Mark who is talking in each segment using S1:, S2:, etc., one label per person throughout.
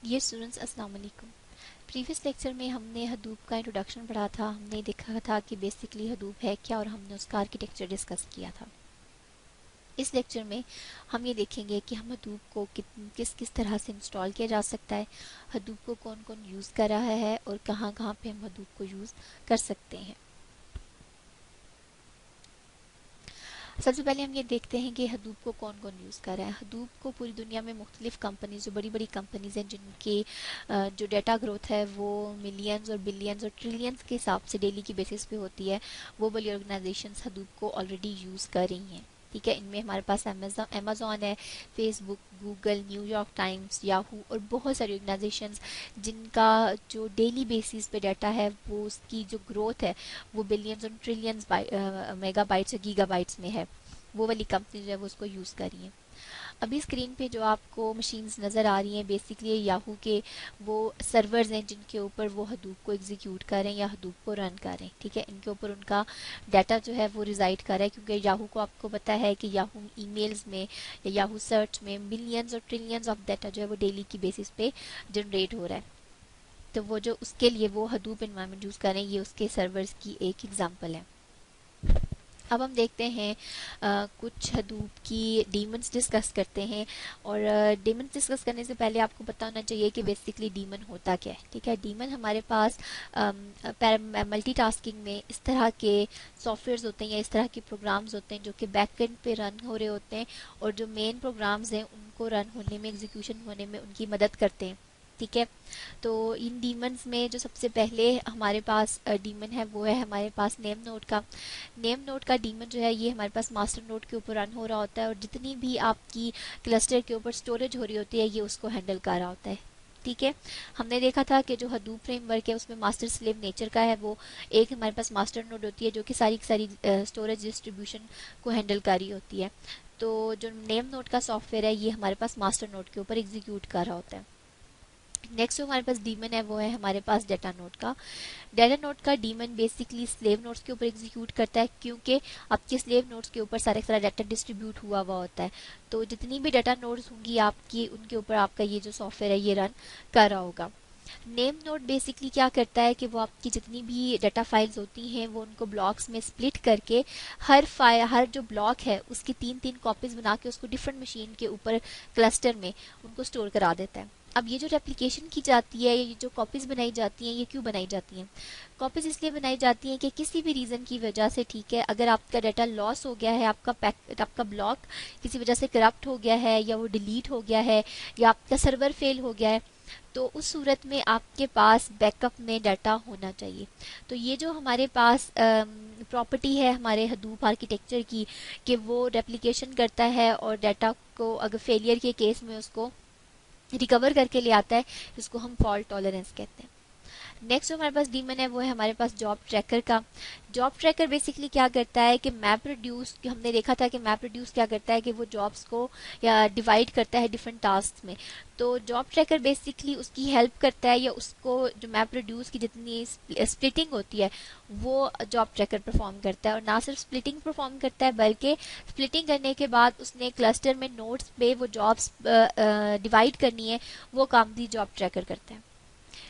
S1: یہ اسٹوڈنٹس السلام علیکم. پریویس لیکچر میں ہم نے ہدوپ کا انٹروڈکشن پڑھا تھا. ہم نے دیکھا تھا کہ بیسکلی ہدوپ ہے کیا اور ہم نے اس کا آرکیٹیکچر ڈسکس کیا تھا. اس لیکچر میں ہم یہ دیکھیں گے کہ ہم ہدوپ کو کس طرح سے انسٹال کیا جا سکتا ہے, ہدوپ کو کون کون یوز کر رہا ہے اور کہاں کہاں پہ ہم ہدوپ کو یوز کر سکتے ہیں. سب سے پہلے ہم یہ دیکھتے ہیں کہ ہدوپ کو کون کون یوز کر رہا ہے. ہدوپ کو پوری دنیا میں مختلف کمپنیز, جو بڑی بڑی کمپنیز ہیں جن کے جو ڈیٹا گروتھ ہے وہ ملینز اور بلینز اور ٹریلینز کے حساب سے ڈیلی کی بیسس پہ ہوتی ہے, وہ والی آرگنائزیشنز ہدوپ کو آلریڈی یوز کر رہی ہیں. ٹھیک ہے, ان میں ہمارے پاس امیزون ہے, Facebook, Google, New York Times, Yahoo اور بہت ساری آرگنائزیشنز جن کا جو ڈیلی بیسس پہ ڈیٹا ہے وہ اس کی جو گروتھ ہے وہ بلینز اور ٹریلینز میگا بائٹس اور گیگا بائٹس میں ہے. وہ والی کمپنی جو ہے وہ اس کو یوز کر رہی ہیں. ابھی اسکرین پہ جو آپ کو مشینز نظر آ رہی ہیں بیسکلی یاہو کے وہ سرورز ہیں جن کے اوپر وہ ہدوپ کو ایگزیکیوٹ کریں یا ہدوپ کو رن کریں. ٹھیک ہے, ان کے اوپر ان کا ڈیٹا جو ہے وہ ریزائڈ کر رہا ہے, کیونکہ یاہو کو آپ کو پتہ ہے کہ یاہو ای میلز میں یا یاہو سرچ میں ملینز اور ٹریلینز آف ڈیٹا جو ہے وہ ڈیلی کی بیسس پہ جنریٹ ہو رہا ہے. تو وہ جو اس کے لیے وہ ہدوپ انوائرمنٹ یوز کریں, یہ اس کے سرورز کی ایک ایگزامپل ہے. اب ہم دیکھتے ہیں کچھ ہدوپ کی ڈیمنز ڈسکس کرتے ہیں. اور ڈیمنز ڈسکس کرنے سے پہلے آپ کو پتہ ہونا چاہیے کہ بیسکلی ڈیمن ہوتا کیا ہے. ٹھیک ہے, ڈیمن ہمارے پاس ملٹی ٹاسکنگ میں اس طرح کے سافٹ ویئرز ہوتے ہیں یا اس طرح کے پروگرامز ہوتے ہیں جو کہ بیک اینڈ پہ رن ہو رہے ہوتے ہیں, اور جو مین پروگرامز ہیں ان کو رن ہونے میں, ایگزیکیوشن ہونے میں ان کی مدد کرتے ہیں. ٹھیک ہے, تو ان ڈیمنز میں جو سب سے پہلے ہمارے پاس ڈیمن ہے وہ ہے ہمارے پاس نیم نوڈ کا. نیم نوڈ کا ڈیمن جو ہے یہ ہمارے پاس ماسٹر نوڈ کے اوپر رن ہو رہا ہوتا ہے, اور جتنی بھی آپ کی کلسٹر کے اوپر سٹوریج ہو رہی ہوتی ہے یہ اس کو ہینڈل کر رہا ہوتا ہے. ٹھیک ہے, ہم نے دیکھا تھا کہ جو ہدوپ فریم ورک ہے اس میں ماسٹر سلیو نیچر کا ہے. وہ ایک ہمارے پاس ماسٹر نوڈ ہوتی ہے جو کہ ساری کی ساری سٹوریج ڈسٹریبیوشن کو ہینڈل کر رہی ہوتی ہے. تو جو نیم نوڈ کا سافٹ ویئر ہے یہ ہمارے پاس ماسٹر نوڈ کے اوپر ایگزیکیوٹ کر رہا ہوتا ہے. نیکسٹ جو ہمارے پاس ڈیمن ہے وہ ہے ہمارے پاس ڈیٹا نوڈ کا. ڈیٹا نوڈ کا ڈیمن بیسکلی سلیو نوڈز کے اوپر ایگزیکیوٹ کرتا ہے, کیونکہ آپ کے سلیو نوڈز کے اوپر سارا ڈیٹا ڈسٹریبیوٹ ہوا ہوتا ہے. تو جتنی بھی ڈیٹا نوڈز ہوں گی آپ کی, ان کے اوپر آپ کا یہ جو سافٹ ویئر ہے یہ رن کر رہا ہوگا. نیم نوڈ بیسکلی کیا کرتا ہے کہ وہ آپ کی جتنی بھی ڈیٹا فائلز ہوتی ہیں وہ ان کو بلاکس میں سپلٹ کر کے ہر جو بلاک ہے اس کی 3 کاپیز بنا کے اس کو ڈفرنٹ مشین کے اوپر کلسٹر میں ان کو سٹور کرا دیتا ہے. اب یہ جو ریپلیکیشن کی جاتی ہے, یہ جو کاپیز بنائی جاتی ہیں, یہ کیوں بنائی جاتی ہیں؟ کاپیز اس لیے بنائی جاتی ہیں کہ کسی بھی ریزن کی وجہ سے, ٹھیک ہے, اگر آپ کا ڈیٹا لاس ہو گیا ہے, آپ کا بلاک کسی وجہ سے کرپٹ ہو گیا ہے, یا وہ ڈیلیٹ ہو گیا ہے, یا آپ کا سرور فیل ہو گیا ہے, تو اس صورت میں آپ کے پاس بیک اپ میں ڈیٹا ہونا چاہیے. تو یہ جو ہمارے پاس پراپرٹی ہے ہمارے ہدوپ آرکیٹیکچر کی کہ وہ ریپلیکیشن کرتا ہے اور ڈیٹا کو اگر فیلئر کے کیس میں اس کو ریکور کر کے لے آتا ہے, جس کو ہم فالٹ ٹالرنس کہتے ہیں. نیکسٹ جو ہمارے پاس ڈیمن ہے وہ ہے ہمارے پاس جاب ٹریکر کا. جاب ٹریکر بیسکلی کیا کرتا ہے کہ میپ ریڈیوس, ہم نے دیکھا تھا کہ میپ ریڈیوس کیا کرتا ہے کہ وہ جابس کو یا ڈیوائڈ کرتا ہے ڈفرینٹ ٹاسک میں. تو جاب ٹریکر بیسکلی اس کی ہیلپ کرتا ہے, یا اس کو جو میپ ریڈیوس کی جتنی سپلٹنگ ہوتی ہے وہ جاب ٹریکر پرفارم کرتا ہے. اور نہ صرف سپلٹنگ پرفارم کرتا ہے بلکہ سپلٹنگ کرنے کے بعد اس نے کلسٹر میں نوڈس پہ وہ جابس ڈیوائڈ کرنی ہے, وہ کام بھی جاب ٹریکر کرتا ہے.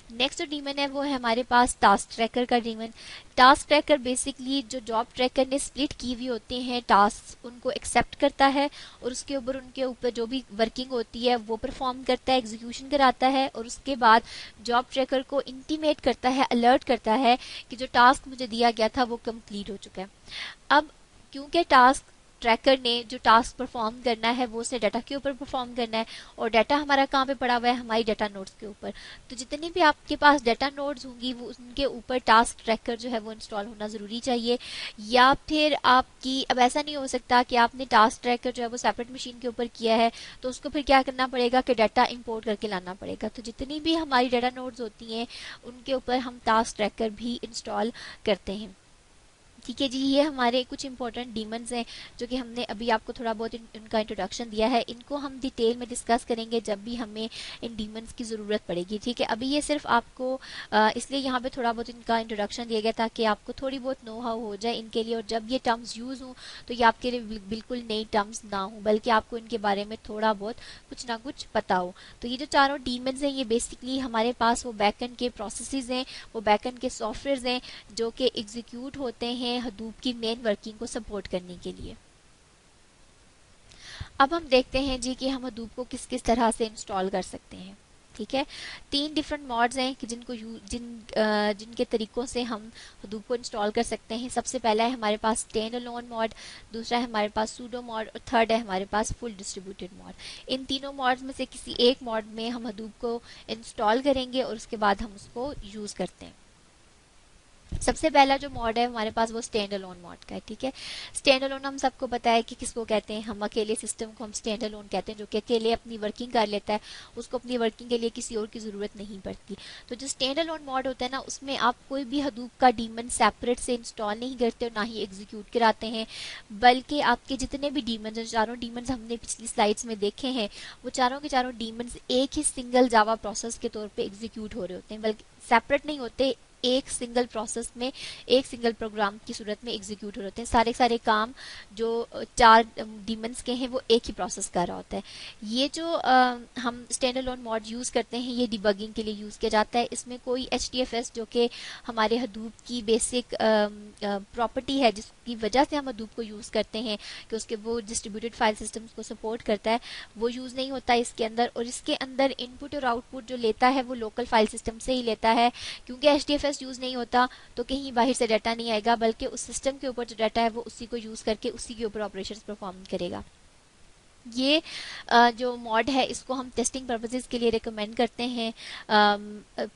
S1: نیکسٹ جو ڈیمن ہے وہ ہے ہمارے پاس ٹاسک ٹریکر کا ڈیمن. ٹاسک ٹریکر بیسکلی جو جاب ٹریکر نے سپلٹ کی ہوئی ہوتے ہیں ٹاسک, ان کو ایکسیپٹ کرتا ہے اور اس کے اوپر ان کے اوپر جو بھی ورکنگ ہوتی ہے وہ پرفارم کرتا ہے, ایگزیکیوشن کراتا ہے, اور اس کے بعد جاب ٹریکر کو انٹیمیٹ کرتا ہے, الرٹ کرتا ہے کہ جو ٹاسک مجھے دیا گیا تھا وہ کمپلیٹ ہو چکا ہے. اب کیونکہ ٹاسک ٹریکر نے جو ٹاسک پرفارم کرنا ہے وہ اسے ڈیٹا کے اوپر پرفارم کرنا ہے, اور ڈیٹا ہمارا کہاں پہ پڑا ہوا ہے, ہماری ڈیٹا نوڈز کے اوپر. تو جتنی بھی آپ کے پاس ڈیٹا نوڈز ہوں گی وہ ان کے اوپر ٹاسک ٹریکر جو ہے وہ انسٹال ہونا ضروری چاہیے. یا پھر آپ کی اب ایسا نہیں ہو سکتا کہ آپ نے ٹاسک ٹریکر جو ہے وہ سیپریٹ مشین کے اوپر کیا ہے, تو اس کو پھر کیا کرنا پڑے گا کہ ڈیٹا امپورٹ کر کے لانا پڑے گا. تو جتنی بھی ہماری ڈیٹا نوڈز ہوتی ہیں ان کے اوپر ہم ٹاسک ٹریکر بھی انسٹال کرتے ہیں. ٹھیک ہے جی، یہ ہمارے کچھ امپورٹنٹ ڈیمنز ہیں جو کہ ہم نے ابھی آپ کو تھوڑا بہت ان کا انٹروڈکشن دیا ہے. ان کو ہم ڈیٹیل میں ڈسکس کریں گے جب بھی ہمیں ان ڈیمنز کی ضرورت پڑے گی. ٹھیک ہے، ابھی یہ صرف آپ کو اس لیے یہاں پہ تھوڑا بہت ان کا انٹروڈکشن دیا گیا تاکہ آپ کو تھوڑی بہت نو ہاؤ ہو جائے ان کے لیے، اور جب یہ ٹرمز یوز ہوں تو یہ آپ کے لیے بالکل نئی ٹرمز نہ ہوں، بلکہ آپ کو ان کے بارے میں تھوڑا بہت کچھ نہ کچھ پتا ہو. تو یہ جو چاروں ڈیمنز ہیں یہ بیسکلی ہمارے پاس وہ بیک اینڈ کے پروسیسز ہیں، وہ بیک اینڈ کے سافٹ ویئرز ہیں جو کہ ایگزیکیوٹ ہوتے ہیں حدوب کی مین ورکنگ کو سپورٹ کرنے کے لیے. اب ہم دیکھتے ہیں جی کہ ہم حدوب کو کس کس طرح سے انسٹال کر سکتے ہیں. ٹھیک ہے، 3 ڈفرنٹ موڈز ہیں کہ جن کے طریقوں سے ہم حدوب کو انسٹال کر سکتے ہیں. سب سے پہلا ہے ہمارے پاس اسٹینڈ الون موڈ، دوسرا ہے ہمارے پاس سوڈو موڈ، اور تھرڈ ہے ہمارے پاس فل ڈسٹریبیوٹیڈ موڈ. ان تینوں موڈز میں سے کسی ایک موڈ میں ہم حدوب کو انسٹال کریں گے اور اس کے بعد ہم اس کو یوز کرتے ہیں. سب سے پہلا جو موڈ ہے ہمارے پاس وہ اسٹینڈ الون موڈ کا ہے. ٹھیک ہے، اسٹینڈ الون ہم سب کو پتا ہے کہ کس کو کہتے ہیں. ہم اکیلے سسٹم کو ہم اسٹینڈ الون کہتے ہیں جو کہ اکیلے اپنی ورکنگ کر لیتا ہے، اس کو اپنی ورکنگ کے لیے کسی اور کی ضرورت نہیں پڑتی. تو جو اسٹینڈ الون موڈ ہوتا ہے نا، اس میں آپ کوئی بھی حدوب کا ڈیمن سیپریٹ سے انسٹال نہیں کرتے اور نہ ہی ایگزیکیوٹ کراتے ہیں، بلکہ آپ کے جتنے بھی ڈیمنز ہیں، چاروں ڈیمنز ہم نے پچھلی سلائڈز میں دیکھے ہیں، وہ چاروں کے چاروں ڈیمنز ایک ہی سنگل جاوا پروسیس کے طور پہ ایگزیکیوٹ ہو رہے ہوتے ہیں، بلکہ سیپریٹ نہیں ہوتے، ایک سنگل پروسیس میں ایک سنگل پروگرام کی صورت میں ایگزیکیوٹ ہو رہے ہوتے ہیں. سارے کام جو 4 ڈیمنز کے ہیں وہ ایک ہی پروسیس کر رہا ہوتا ہے. یہ جو ہم اسٹینڈ الون موڈ یوز کرتے ہیں یہ ڈیبگنگ کے لیے یوز کیا جاتا ہے. اس میں کوئی HDFS جو کہ ہمارے حدوب کی بیسک پراپرٹی ہے جس کی وجہ سے ہم حدوب کو یوز کرتے ہیں کہ اس کے وہ ڈسٹریبیوٹیڈ فائل سسٹمز کو سپورٹ کرتا ہے، وہ یوز نہیں ہوتا اس کے اندر. اور اس کے اندر ان پٹ اور آؤٹ پٹ جو لیتا ہے وہ لوکل فائل سسٹم سے ہی لیتا ہے. کیونکہ HDFS یوز نہیں ہوتا تو کہیں باہر سے ڈیٹا نہیں آئے گا، بلکہ اس سسٹم کے اوپر جو ڈیٹا ہے وہ اسی کو یوز کر کے اسی کے اوپر آپریشنز پرفارم کرے گا. یہ جو موڈ ہے اس کو ہم ٹیسٹنگ پرپزز کے لیے ریکمینڈ کرتے ہیں.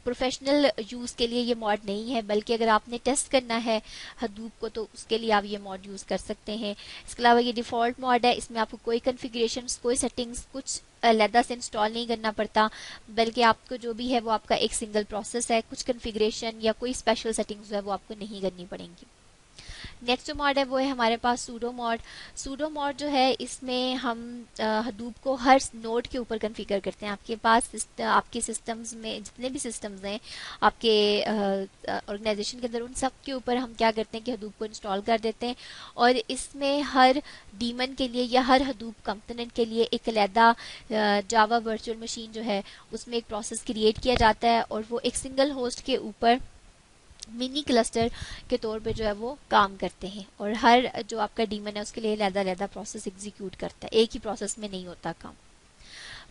S1: پروفیشنل یوز کے لیے یہ موڈ نہیں ہے، بلکہ اگر آپ نے ٹیسٹ کرنا ہے حدوب کو تو اس کے لیے آپ یہ موڈ یوز کر سکتے ہیں. اس کے علاوہ یہ ڈیفالٹ موڈ ہے، اس میں آپ کو کوئی کنفیگریشنز، کوئی سیٹنگز کچھ علیحدہ سے انسٹال نہیں کرنا پڑتا، بلکہ آپ کو جو بھی ہے وہ آپ کا ایک سنگل پروسیس ہے. کچھ کنفیگریشن یا کوئی اسپیشل سیٹنگز جو ہے وہ آپ کو نہیں کرنی پڑیں گی. نیکسٹ جو موڈ ہے وہ ہے ہمارے پاس سوڈو موڈ. سوڈو موڈ جو ہے اس میں ہم حدوب کو ہر نوڈ کے اوپر کنفیگر کرتے ہیں. آپ کے پاس آپ کے سسٹمز میں جتنے بھی سسٹمز ہیں آپ کے آرگنائزیشن کے اندر، ان سب کے اوپر ہم کیا کرتے ہیں کہ حدوب کو انسٹال کر دیتے ہیں، اور اس میں ہر ڈیمن کے لیے یا ہر حدوب کمپوننٹ کے لیے ایک علیحدہ جاوا ورچوئل مشین جو ہے اس میں ایک پروسیس کریٹ کیا جاتا ہے، اور وہ ایک سنگل ہوسٹ کے اوپر منی کلسٹر کے طور پہ جو ہے وہ کام کرتے ہیں. اور ہر جو آپ کا ڈیمن ہے اس کے لیے علیحدہ پروسیس ایگزیکیوٹ کرتا ہے، ایک ہی پروسیس میں نہیں ہوتا کام.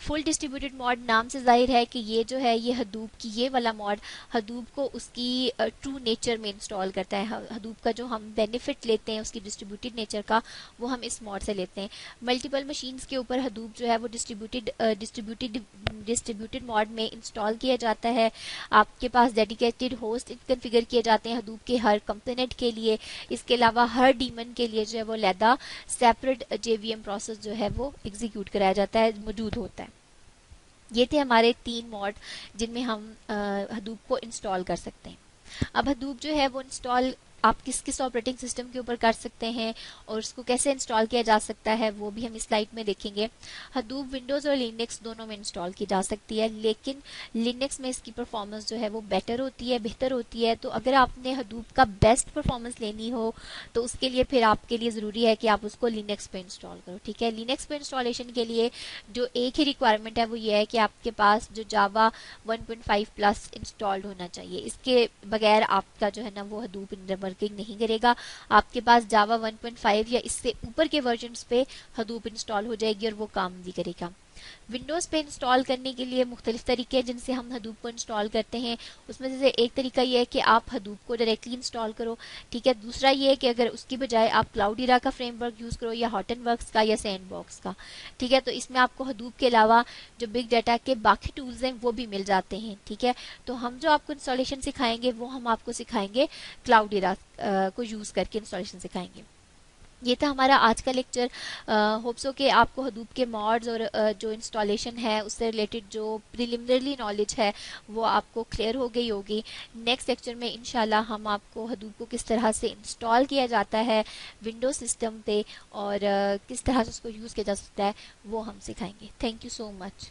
S1: فل ڈسٹریبیوٹیڈ موڈ نام سے ظاہر ہے کہ یہ جو ہے یہ حدوب کی یہ والا موڈ حدوب کو اس کی ٹرو نیچر میں انسٹال کرتا ہے. حدوب کا جو ہم بینیفٹ لیتے ہیں اس کی ڈسٹریبیوٹیڈ نیچر کا، وہ ہم اس موڈ سے لیتے ہیں. ملٹیپل مشینز کے اوپر حدوب جو ہے وہ ڈسٹریبیوٹیڈ موڈ میں انسٹال کیا جاتا ہے. آپ کے پاس ڈیڈیکیٹڈ ہوسٹ کنفیگر کیے جاتے ہیں حدوب کے ہر کمپوننٹ کے لیے. اس کے علاوہ ہر ڈیمن کے لیے جو ہے وہ علیحدہ سیپریٹ JVM پروسیس جو ہے وہ ایگزیکیوٹ کرایا جاتا ہے، موجود ہوتا ہے. یہ تھے ہمارے 3 موڈ جن میں ہم حدوب کو انسٹال کر سکتے ہیں. اب حدوب جو ہے وہ انسٹال آپ کس کس آپریٹنگ سسٹم کے اوپر کر سکتے ہیں اور اس کو کیسے انسٹال کیا جا سکتا ہے وہ بھی ہم اس سلائڈ میں دیکھیں گے. حدوب ونڈوز اور لینکس دونوں میں انسٹال کی جا سکتی ہے، لیکن لینکس میں اس کی پرفارمنس جو ہے وہ بیٹر ہوتی ہے، بہتر ہوتی ہے. تو اگر آپ نے حدوب کا بیسٹ پرفارمنس لینی ہو تو اس کے لیے پھر آپ کے لیے ضروری ہے کہ آپ اس کو لینکس پہ انسٹال کرو. ٹھیک ہے، لینکس پہ انسٹالیشن کے لیے جو ایک ہی ریکوائرمنٹ ہے وہ یہ ہے کہ آپ کے پاس جو جاوا 1.5 پلس انسٹالڈ ہونا چاہیے. اس کے بغیر آپ کا جو ہے نا وہ حدوب ورکنگ نہیں کرے گا. آپ کے پاس جاوا 1.5 یا اس سے اوپر کے ورژنز پہ حدوب انسٹال ہو جائے گی اور وہ کام بھی کرے گا. ونڈوز پہ انسٹال کرنے کے لیے مختلف طریقے ہیں جن سے ہم حدوب کو انسٹال کرتے ہیں. اس میں سے ایک طریقہ یہ ہے کہ آپ حدوب کو ڈائریکٹلی انسٹال کرو. ٹھیک ہے، دوسرا یہ ہے کہ اگر اس کی بجائے آپ کلاؤڈیرا کا فریم ورک یوز کرو یا ہاٹن ورکس کا یا سینڈ باکس کا. ٹھیک ہے، تو اس میں آپ کو حدوب کے علاوہ جو بگ ڈیٹا کے باقی ٹولز ہیں وہ بھی مل جاتے ہیں. ٹھیک ہے، تو ہم جو آپ کو انسٹالیشن سکھائیں گے وہ ہم آپ کو سکھائیں گے کلاؤڈیرا کو یوز کر کے انسٹالیشن سکھائیں گے. یہ تھا ہمارا آج کا لیکچر. ہوپ سو کہ آپ کو حدوب کے موڈز اور جو انسٹالیشن ہے اس سے ریلیٹڈ جو پریلیمنرلی نالج ہے وہ آپ کو کلیئر ہو گئی ہوگی. نیکسٹ لیکچر میں انشاءاللہ ہم آپ کو حدوب کو کس طرح سے انسٹال کیا جاتا ہے ونڈوز سسٹم پہ اور کس طرح سے اس کو یوز کیا جا سکتا ہے وہ ہم سکھائیں گے. Thank you so much.